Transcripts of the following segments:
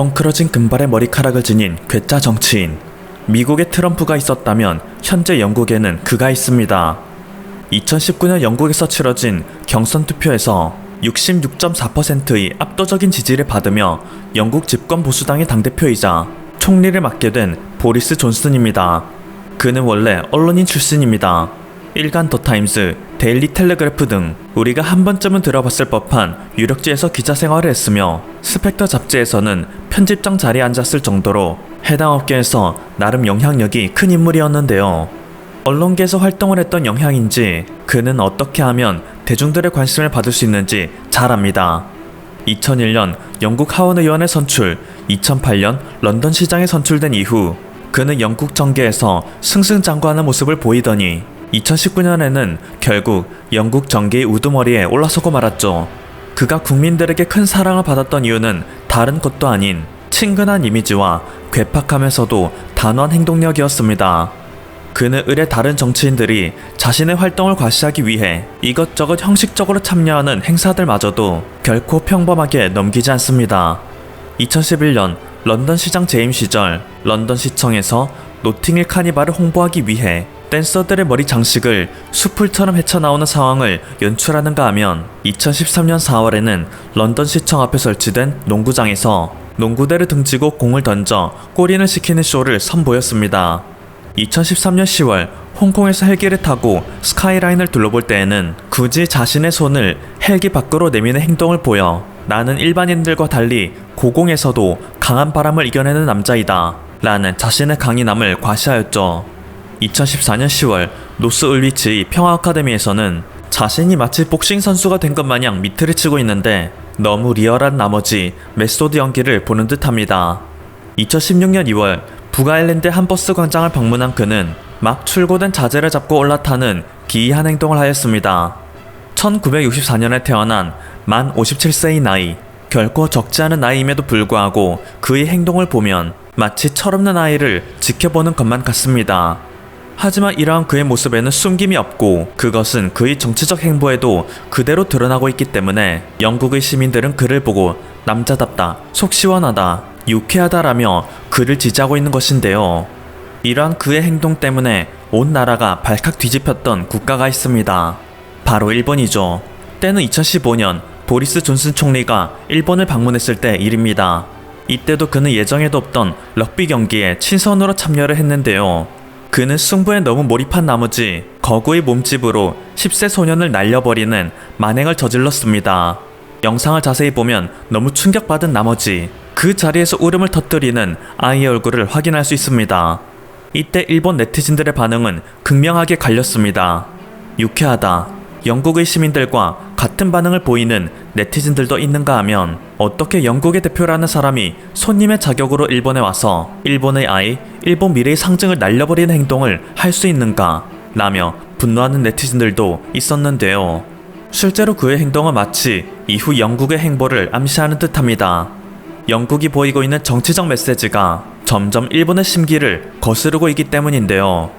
헝클어진 금발의 머리카락을 지닌 괴짜 정치인. 미국에 트럼프가 있었다면 현재 영국에는 그가 있습니다. 2019년 영국에서 치러진 경선 투표에서 66.4%의 압도적인 지지를 받으며 영국 집권 보수당의 당대표이자 총리를 맡게 된 보리스 존슨입니다. 그는 원래 언론인 출신입니다. 일간 더타임즈, 데일리 텔레그래프 등 우리가 한 번쯤은 들어봤을 법한 유력지에서 기자 생활을 했으며 스펙터 잡지에서는 편집장 자리에 앉았을 정도로 해당 업계에서 나름 영향력이 큰 인물이었는데요. 언론계에서 활동을 했던 영향인지 그는 어떻게 하면 대중들의 관심을 받을 수 있는지 잘 압니다. 2001년 영국 하원의원에 선출, 2008년 런던 시장에 선출된 이후 그는 영국 정계에서 승승장구하는 모습을 보이더니 2019년에는 결국 영국 정계의 우두머리에 올라서고 말았죠. 그가 국민들에게 큰 사랑을 받았던 이유는 다른 것도 아닌 친근한 이미지와 괴팍하면서도 단호한 행동력이었습니다. 그는 을의 다른 정치인들이 자신의 활동을 과시하기 위해 이것저것 형식적으로 참여하는 행사들마저도 결코 평범하게 넘기지 않습니다. 2011년 런던 시장 재임 시절 런던 시청에서 노팅힐 카니발을 홍보하기 위해 댄서들의 머리 장식을 수풀처럼 헤쳐나오는 상황을 연출하는가 하면 2013년 4월에는 런던 시청 앞에 설치된 농구장에서 농구대를 등지고 공을 던져 골인을 시키는 쇼를 선보였습니다. 2013년 10월 홍콩에서 헬기를 타고 스카이라인을 둘러볼 때에는 굳이 자신의 손을 헬기 밖으로 내미는 행동을 보여 나는 일반인들과 달리 고공에서도 강한 바람을 이겨내는 남자이다 라는 자신의 강인함을 과시하였죠. 2014년 10월 노스 울위치 평화 아카데미에서는 자신이 마치 복싱 선수가 된 것 마냥 미트를 치고 있는데 너무 리얼한 나머지 메소드 연기를 보는 듯합니다. 2016년 2월 북아일랜드 한 버스 광장을 방문한 그는 막 출고된 자재를 잡고 올라타는 기이한 행동을 하였습니다. 1964년에 태어난 만 57세의 나이, 결코 적지 않은 나이임에도 불구하고 그의 행동을 보면 마치 철없는 아이를 지켜보는 것만 같습니다. 하지만 이러한 그의 모습에는 숨김이 없고 그것은 그의 정치적 행보에도 그대로 드러나고 있기 때문에 영국의 시민들은 그를 보고 남자답다, 속 시원하다, 유쾌하다라며 그를 지지하고 있는 것인데요. 이러한 그의 행동 때문에 온 나라가 발칵 뒤집혔던 국가가 있습니다. 바로 일본이죠. 때는 2015년 보리스 존슨 총리가 일본을 방문했을 때 일입니다. 이때도 그는 예정에도 없던 럭비 경기에 친선으로 참여를 했는데요. 그는 승부에 너무 몰입한 나머지 거구의 몸집으로 10세 소년을 날려버리는 만행을 저질렀습니다. 영상을 자세히 보면 너무 충격받은 나머지 그 자리에서 울음을 터뜨리는 아이의 얼굴을 확인할 수 있습니다. 이때 일본 네티즌들의 반응은 극명하게 갈렸습니다. 유쾌하다. 영국의 시민들과 같은 반응을 보이는 네티즌들도 있는가 하면 어떻게 영국의 대표라는 사람이 손님의 자격으로 일본에 와서 일본의 아이, 일본 미래의 상징을 날려버리는 행동을 할 수 있는가 라며 분노하는 네티즌들도 있었는데요. 실제로 그의 행동은 마치 이후 영국의 행보를 암시하는 듯합니다. 영국이 보이고 있는 정치적 메시지가 점점 일본의 심기를 거스르고 있기 때문인데요.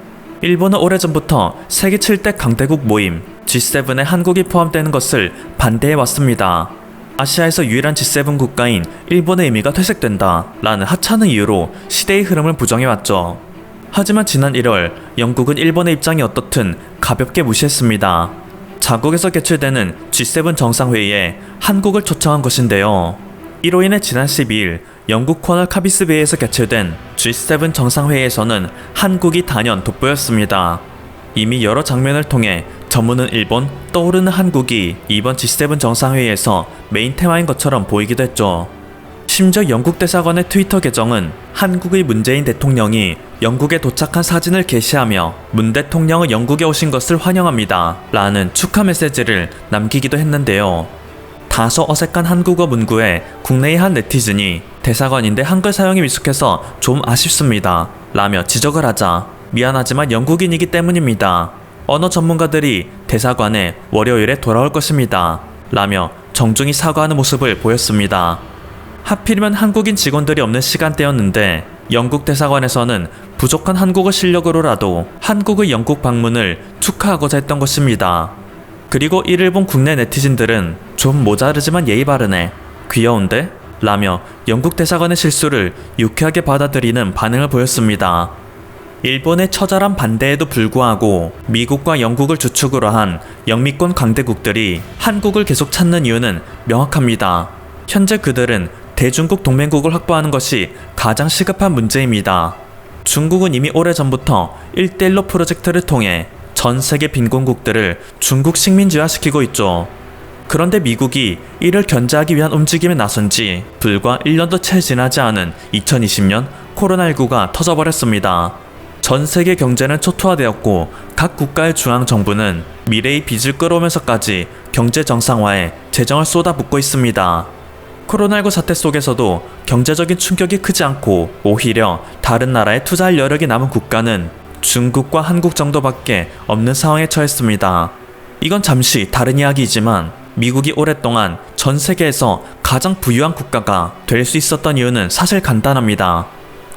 일본은 오래전부터 세계 7대 강대국 모임 G7에 한국이 포함되는 것을 반대해왔습니다. 아시아에서 유일한 G7 국가인 일본의 의미가 퇴색된다 라는 하찮은 이유로 시대의 흐름을 부정해왔죠. 하지만 지난 1월 영국은 일본의 입장이 어떻든 가볍게 무시했습니다. 자국에서 개최되는 G7 정상회의에 한국을 초청한 것인데요. 이로 인해 지난 12일 영국 코널 카비스베이에서 개최된 G7 정상회의에서는 한국이 단연 돋보였습니다. 이미 여러 장면을 통해 저무는 일본, 떠오르는 한국이 이번 G7 정상회의에서 메인 테마인 것처럼 보이기도 했죠. 심지어 영국 대사관의 트위터 계정은 한국의 문재인 대통령이 영국에 도착한 사진을 게시하며 문 대통령은 영국에 오신 것을 환영합니다 라는 축하 메시지를 남기기도 했는데요. 다소 어색한 한국어 문구에 국내의 한 네티즌이 대사관인데 한글 사용이 미숙해서 좀 아쉽습니다 라며 지적을 하자 미안하지만 영국인이기 때문입니다. 언어 전문가들이 대사관에 월요일에 돌아올 것입니다 라며 정중히 사과하는 모습을 보였습니다. 하필이면 한국인 직원들이 없는 시간대였는데 영국 대사관에서는 부족한 한국어 실력으로라도 한국의 영국 방문을 축하하고자 했던 것입니다. 그리고 이를 본 국내 네티즌들은 좀 모자르지만 예의 바르네, 귀여운데? 라며 영국 대사관의 실수를 유쾌하게 받아들이는 반응을 보였습니다. 일본의 처절한 반대에도 불구하고 미국과 영국을 주축으로 한 영미권 강대국들이 한국을 계속 찾는 이유는 명확합니다. 현재 그들은 대중국 동맹국을 확보하는 것이 가장 시급한 문제입니다. 중국은 이미 오래전부터 1대1로 프로젝트를 통해 전 세계 빈곤국들을 중국 식민지화시키고 있죠. 그런데 미국이 이를 견제하기 위한 움직임에 나선 지 불과 1년도 채 지나지 않은 2020년 코로나19가 터져버렸습니다. 전 세계 경제는 초토화되었고 각 국가의 중앙정부는 미래의 빚을 끌어오면서까지 경제 정상화에 재정을 쏟아붓고 있습니다. 코로나19 사태 속에서도 경제적인 충격이 크지 않고 오히려 다른 나라에 투자할 여력이 남은 국가는 중국과 한국 정도밖에 없는 상황에 처했습니다. 이건 잠시 다른 이야기이지만 미국이 오랫동안 전 세계에서 가장 부유한 국가가 될 수 있었던 이유는 사실 간단합니다.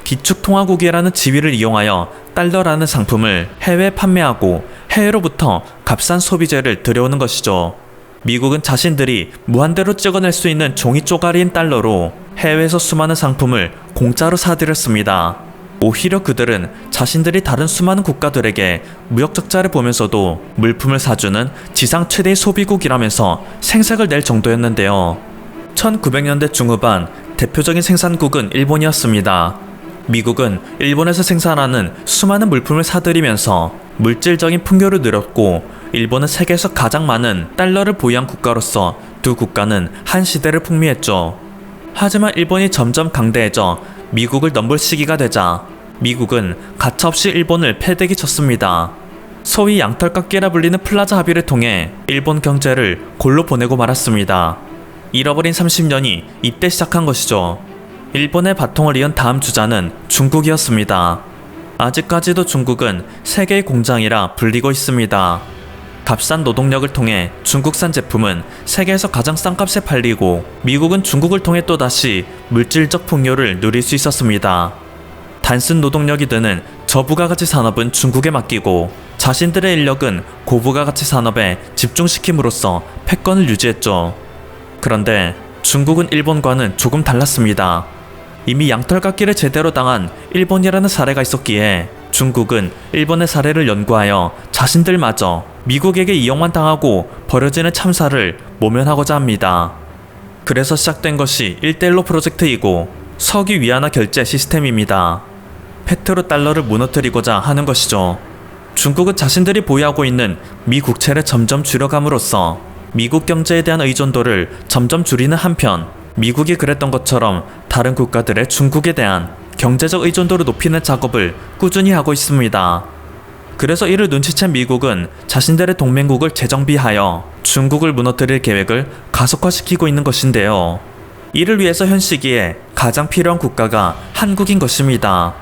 기축통화국이라는 지위를 이용하여 달러라는 상품을 해외에 판매하고 해외로부터 값싼 소비재를 들여오는 것이죠. 미국은 자신들이 무한대로 찍어낼 수 있는 종이 쪼가리인 달러로 해외에서 수많은 상품을 공짜로 사들였습니다. 오히려 그들은 자신들이 다른 수많은 국가들에게 무역 적자를 보면서도 물품을 사주는 지상 최대의 소비국이라면서 생색을 낼 정도였는데요. 1900년대 중후반 대표적인 생산국은 일본이었습니다. 미국은 일본에서 생산하는 수많은 물품을 사들이면서 물질적인 풍요를 누렸고 일본은 세계에서 가장 많은 달러를 보유한 국가로서 두 국가는 한 시대를 풍미했죠. 하지만 일본이 점점 강대해져 미국을 넘볼 시기가 되자 미국은 가차없이 일본을 패대기 쳤습니다. 소위 양털깎기라 불리는 플라자 합의를 통해 일본 경제를 골로 보내고 말았습니다. 잃어버린 30년이 이때 시작한 것이죠. 일본의 바통을 이은 다음 주자는 중국이었습니다. 아직까지도 중국은 세계의 공장이라 불리고 있습니다. 값싼 노동력을 통해 중국산 제품은 세계에서 가장 싼 값에 팔리고 미국은 중국을 통해 또다시 물질적 풍요를 누릴 수 있었습니다. 단순 노동력이 드는 저부가가치 산업은 중국에 맡기고 자신들의 인력은 고부가가치 산업에 집중시킴으로써 패권을 유지했죠. 그런데 중국은 일본과는 조금 달랐습니다. 이미 양털깎기를 제대로 당한 일본이라는 사례가 있었기에 중국은 일본의 사례를 연구하여 자신들마저 미국에게 이용만 당하고 벌어지는 참사를 모면하고자 합니다. 그래서 시작된 것이 1대1로 프로젝트이고 석유 위안화 결제 시스템입니다. 페트로달러를 무너뜨리고자 하는 것이죠. 중국은 자신들이 보유하고 있는 미 국채를 점점 줄여감으로써 미국 경제에 대한 의존도를 점점 줄이는 한편 미국이 그랬던 것처럼 다른 국가들의 중국에 대한 경제적 의존도를 높이는 작업을 꾸준히 하고 있습니다. 그래서 이를 눈치챈 미국은 자신들의 동맹국을 재정비하여 중국을 무너뜨릴 계획을 가속화시키고 있는 것인데요. 이를 위해서 현 시기에 가장 필요한 국가가 한국인 것입니다.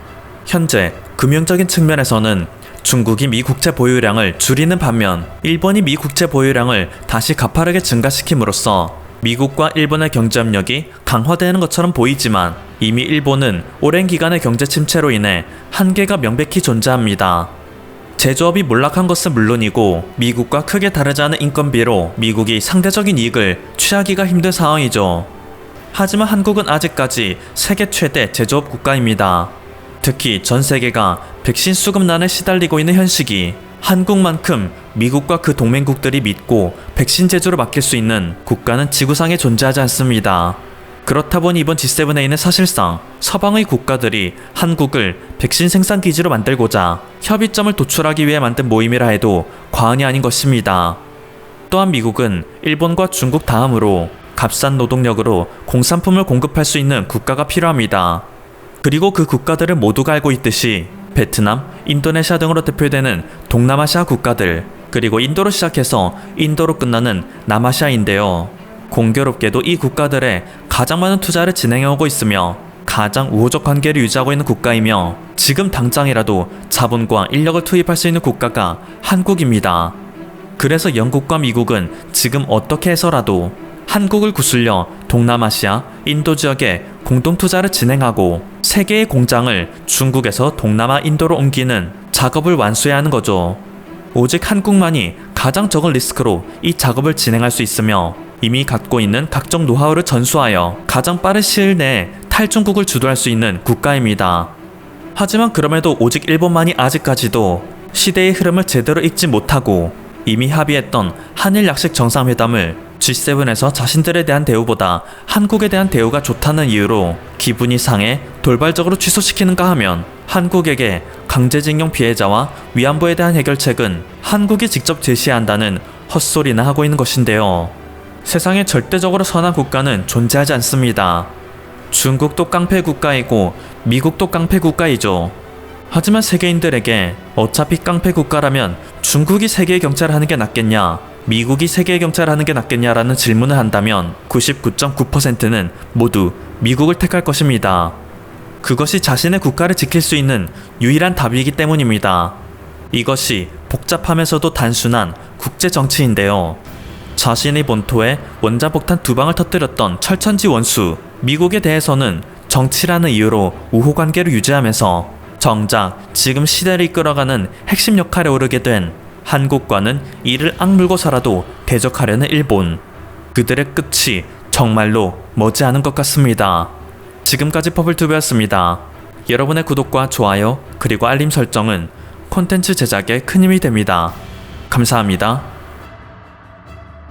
현재 금융적인 측면에서는 중국이 미 국채 보유량을 줄이는 반면 일본이 미 국채 보유량을 다시 가파르게 증가시킴으로써 미국과 일본의 경제협력이 강화되는 것처럼 보이지만 이미 일본은 오랜 기간의 경제 침체로 인해 한계가 명백히 존재합니다. 제조업이 몰락한 것은 물론이고 미국과 크게 다르지 않은 인건비로 미국이 상대적인 이익을 취하기가 힘든 상황이죠. 하지만 한국은 아직까지 세계 최대 제조업 국가입니다. 특히 전 세계가 백신 수급난에 시달리고 있는 현 시기 한국만큼 미국과 그 동맹국들이 믿고 백신 제조를 맡길 수 있는 국가는 지구상에 존재하지 않습니다. 그렇다 보니 이번 G7A는 사실상 서방의 국가들이 한국을 백신 생산 기지로 만들고자 협의점을 도출하기 위해 만든 모임이라 해도 과언이 아닌 것입니다. 또한 미국은 일본과 중국 다음으로 값싼 노동력으로 공산품을 공급할 수 있는 국가가 필요합니다. 그리고 그 국가들을 모두가 알고 있듯이 베트남, 인도네시아 등으로 대표되는 동남아시아 국가들, 그리고 인도로 시작해서 인도로 끝나는 남아시아인데요. 공교롭게도 이 국가들에 가장 많은 투자를 진행해오고 있으며 가장 우호적 관계를 유지하고 있는 국가이며 지금 당장이라도 자본과 인력을 투입할 수 있는 국가가 한국입니다. 그래서 영국과 미국은 지금 어떻게 해서라도 한국을 구슬려 동남아시아, 인도 지역에 공동투자를 진행하고 세계의 공장을 중국에서 동남아, 인도로 옮기는 작업을 완수해야 하는 거죠. 오직 한국만이 가장 적은 리스크로 이 작업을 진행할 수 있으며 이미 갖고 있는 각종 노하우를 전수하여 가장 빠른 시일 내에 탈중국을 주도할 수 있는 국가입니다. 하지만 그럼에도 오직 일본만이 아직까지도 시대의 흐름을 제대로 읽지 못하고 이미 합의했던 한일 약식 정상회담을 G7에서 자신들에 대한 대우보다 한국에 대한 대우가 좋다는 이유로 기분이 상해 돌발적으로 취소시키는가 하면 한국에게 강제징용 피해자와 위안부에 대한 해결책은 한국이 직접 제시한다는 헛소리나 하고 있는 것인데요. 세상에 절대적으로 선한 국가는 존재하지 않습니다. 중국도 깡패 국가이고 미국도 깡패 국가이죠. 하지만 세계인들에게 어차피 깡패 국가라면 중국이 세계의 경찰을 하는 게 낫겠냐, 미국이 세계의 경찰을 하는 게 낫겠냐라는 질문을 한다면 99.9%는 모두 미국을 택할 것입니다. 그것이 자신의 국가를 지킬 수 있는 유일한 답이기 때문입니다. 이것이 복잡하면서도 단순한 국제 정치인데요. 자신의 본토에 원자폭탄 2방을 터뜨렸던 철천지 원수 미국에 대해서는 정치라는 이유로 우호관계를 유지하면서 정작 지금 시대를 이끌어가는 핵심 역할에 오르게 된 한국과는 이를 악물고서라도 대적하려는 일본. 그들의 끝이 정말로 머지않은 것 같습니다. 지금까지 퍼블튜브였습니다. 여러분의 구독과 좋아요 그리고 알림 설정은 콘텐츠 제작에 큰 힘이 됩니다. 감사합니다.